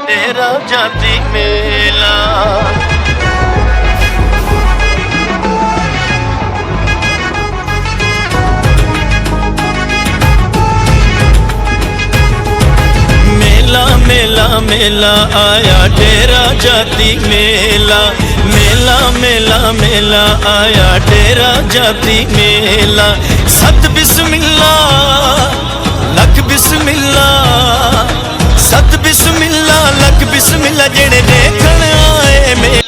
तेरा जाती मेला। मेला मेला मेला आया डेरा जाती मेला। मेला मेला मेला आया डेरा जाती मेला। सत बिस्मिल्लाह लख बिस्मिल्लाह, सत बिस्मिल्लाह लख बिस्मिल्लाह जेड़े देखण आए मेला।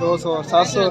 200 700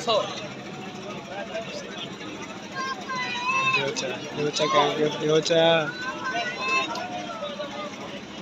100